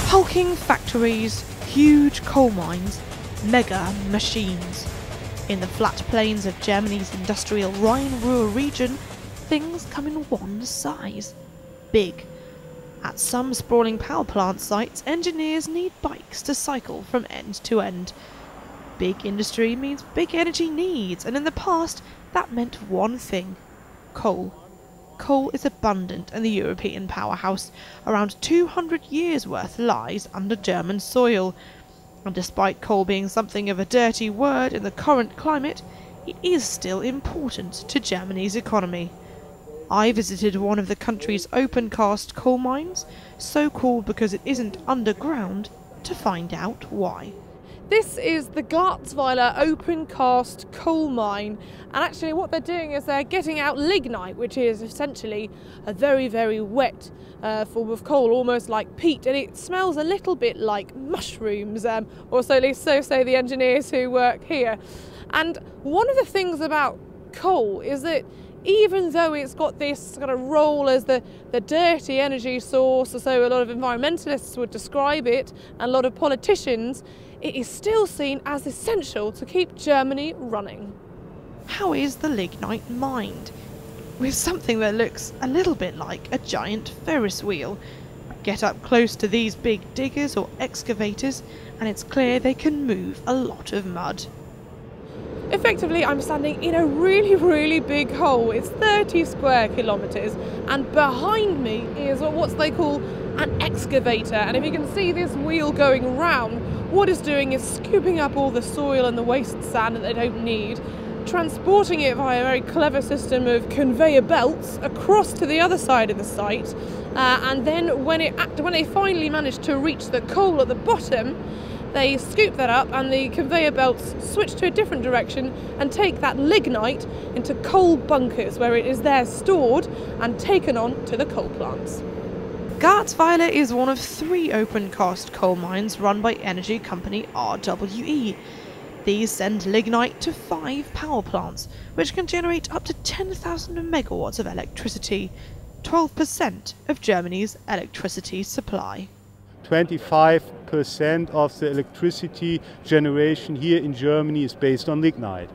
Hulking factories, huge coal mines, mega machines. In the flat plains of Germany's industrial Rhine-Ruhr region, things come in one size: big. At some sprawling power plant sites, engineers need bikes to cycle from end to end. Big industry means big energy needs, and in the past that meant one thing: coal. Coal is abundant in the European powerhouse. Around 200 years' worth lies under German soil. And despite coal being something of a dirty word in the current climate, it is still important to Germany's economy. I visited one of the country's open-cast coal mines, so called because it isn't underground, to find out why. This is the Lignite open-cast coal mine, and actually what they're doing is they're getting out lignite, which is essentially a very, very wet form of coal, almost like peat, and it smells a little bit like mushrooms, or so at least so say the engineers who work here. And one of the things about coal is that even though it's got this kind of role as the dirty energy source, or so a lot of environmentalists would describe it, and a lot of politicians, it is still seen as essential to keep Germany running. How is the lignite mined? With something that looks a little bit like a giant Ferris wheel. Get up close to these big diggers or excavators and it's clear they can move a lot of mud. Effectively, I'm standing in a really, really big hole. It's 30 square kilometres, and behind me is what they call an excavator. And if you can see this wheel going round, what it's doing is scooping up all the soil and the waste sand that they don't need, transporting it via a very clever system of conveyor belts across to the other side of the site. And then when they finally manage to reach the coal at the bottom, they scoop that up and the conveyor belts switch to a different direction and take that lignite into coal bunkers where it is there stored and taken on to the coal plants. Garzweiler is one of 3 open-cast coal mines run by energy company RWE. These send lignite to 5 power plants, which can generate up to 10,000 megawatts of electricity, 12% of Germany's electricity supply. 25% of the electricity generation here in Germany is based on lignite.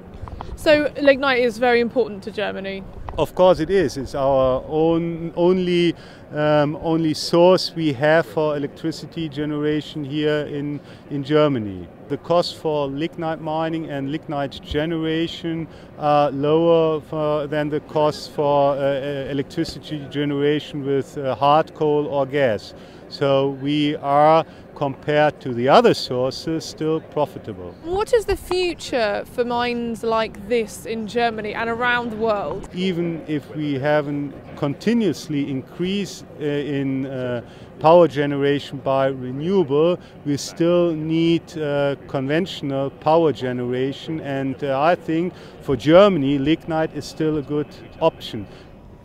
So lignite is very important to Germany? Of course it is. It's our only source we have for electricity generation here in Germany. The cost for lignite mining and lignite generation are lower than the cost for electricity generation with hard coal or gas. So we are, compared to the other sources, still profitable. What is the future for mines like this in Germany and around the world? Even if we haven't continuously increase in power generation by renewable, we still need conventional power generation, and I think for Germany lignite is still a good option.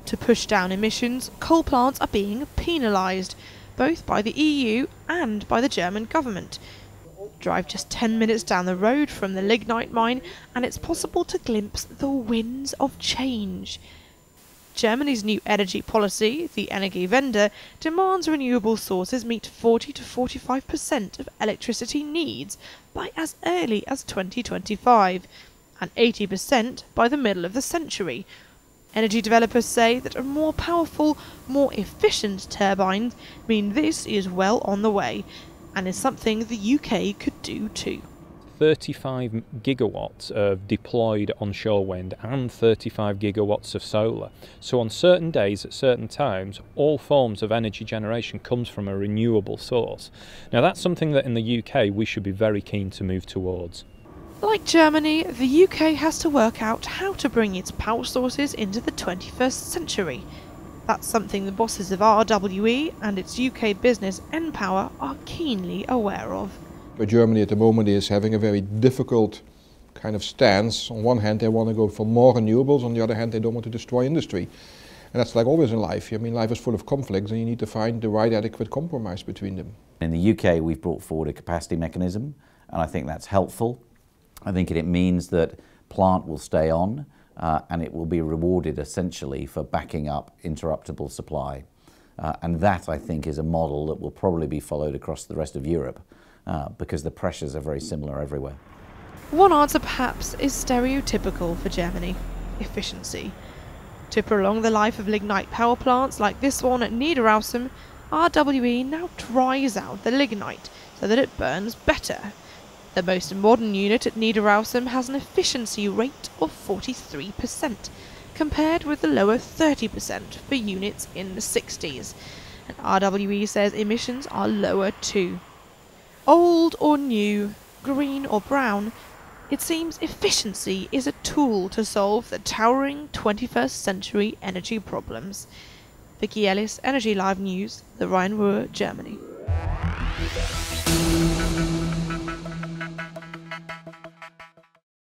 To push down emissions, coal plants are being penalised, both by the EU and by the German government. Drive just 10 minutes down the road from the lignite mine and it's possible to glimpse the winds of change. Germany's new energy policy, the Energiewende, demands renewable sources meet 40 to 45% of electricity needs by as early as 2025 and 80% by the middle of the century. Energy developers say that a more powerful, more efficient turbines mean this is well on the way and is something the UK could do too. 35 gigawatts of deployed onshore wind and 35 gigawatts of solar. So on certain days at certain times, all forms of energy generation comes from a renewable source. Now that's something that in the UK we should be very keen to move towards. Like Germany, the UK has to work out how to bring its power sources into the 21st century. That's something the bosses of RWE and its UK business npower are keenly aware of. But Germany at the moment is having a very difficult kind of stance. On one hand they want to go for more renewables, on the other hand they don't want to destroy industry. And that's like always in life. I mean, life is full of conflicts and you need to find the right adequate compromise between them. In the UK we've brought forward a capacity mechanism and I think that's helpful. I think it means that plant will stay on and it will be rewarded essentially for backing up interruptible supply. And that, I think, is a model that will probably be followed across the rest of Europe because the pressures are very similar everywhere. One answer perhaps is stereotypical for Germany: efficiency. To prolong the life of lignite power plants like this one at Niederaussem, RWE now dries out the lignite so that it burns better. The most modern unit at Niederaussem has an efficiency rate of 43%, compared with the lower 30% for units in the 60s, and RWE says emissions are lower too. Old or new, green or brown, it seems efficiency is a tool to solve the towering 21st century energy problems. Vicky Ellis, Energy Live News, the Rhine-Ruhr, Germany.